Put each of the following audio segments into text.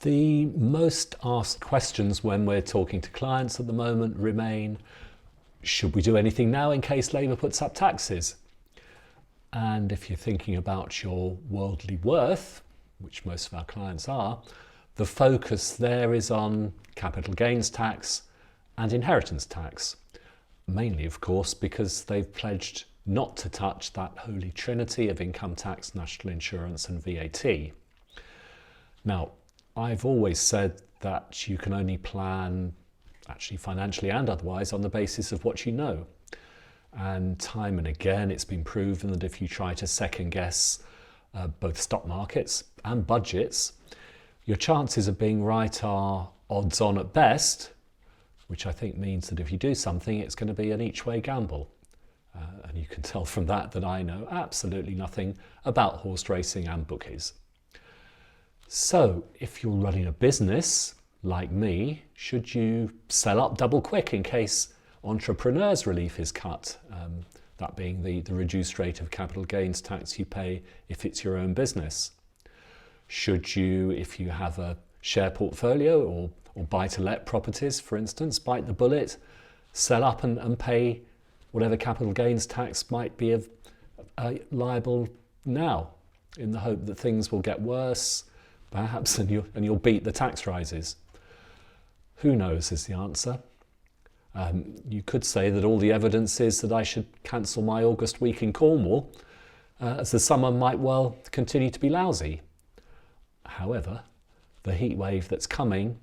The most asked questions when we're talking to clients at the moment remain, should we do anything now in case Labour puts up taxes? And if you're thinking about your worldly worth, which most of our clients are, the focus there is on capital gains tax and inheritance tax. Mainly, of course, because they've pledged not to touch that holy trinity of income tax, national insurance and VAT. Now, I've always said that you can only plan, actually financially and otherwise, on the basis of what you know. And time and again, it's been proven that if you try to second guess both stock markets and budgets, your chances of being right are odds on at best, which I think means that if you do something, it's going to be an each way gamble. And you can tell from that I know absolutely nothing about horse racing and bookies. So if you're running a business like me, should you sell up double quick in case entrepreneurs relief is cut? That being the reduced rate of capital gains tax you pay if it's your own business. Should you, if you have a share portfolio or buy-to-let properties, for instance, bite the bullet, sell up and pay whatever capital gains tax might be liable now, in the hope that things will get worse, perhaps, and you'll beat the tax rises? Who knows is the answer. You could say that all the evidence is that I should cancel my August week in Cornwall, as the summer might well continue to be lousy. However, the heat wave that's coming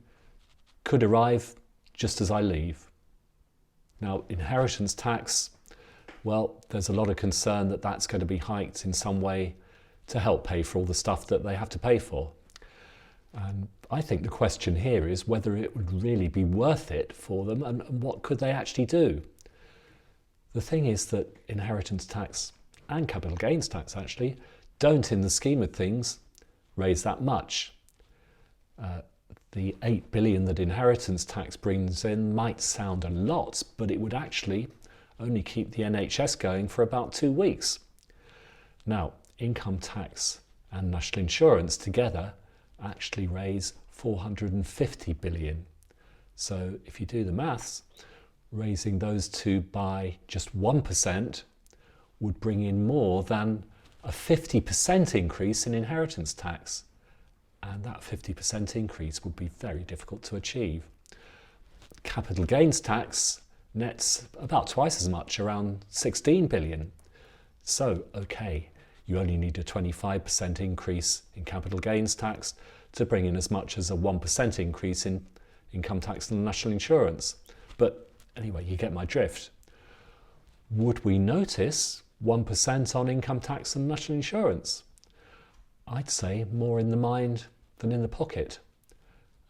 could arrive just as I leave. Now, inheritance tax, well, there's a lot of concern that that's going to be hiked in some way to help pay for all the stuff that they have to pay for. And I think the question here is whether it would really be worth it for them and what could they actually do. The thing is that inheritance tax and capital gains tax actually don't, in the scheme of things, raise that much. The 8 billion that inheritance tax brings in might sound a lot, but it would actually only keep the NHS going for about 2 weeks. Now, income tax and national insurance together actually raise 450 billion. So if you do the maths, raising those two by just 1% would bring in more than a 50% increase in inheritance tax. And that 50% increase would be very difficult to achieve. Capital gains tax nets about twice as much, around 16 billion. So, okay, you only need a 25% increase in capital gains tax to bring in as much as a 1% increase in income tax and national insurance. But anyway, you get my drift. Would we notice 1% on income tax and national insurance? I'd say more in the mind than in the pocket.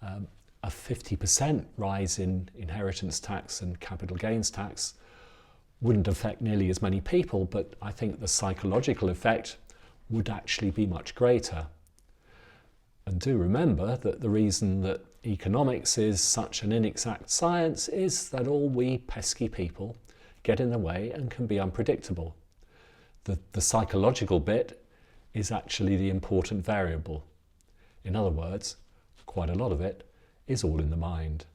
A 50% rise in inheritance tax and capital gains tax wouldn't affect nearly as many people, but I think the psychological effect would actually be much greater. And do remember that the reason that economics is such an inexact science is that all we pesky people get in the way and can be unpredictable. The psychological bit is actually the important variable. In other words, quite a lot of it is all in the mind.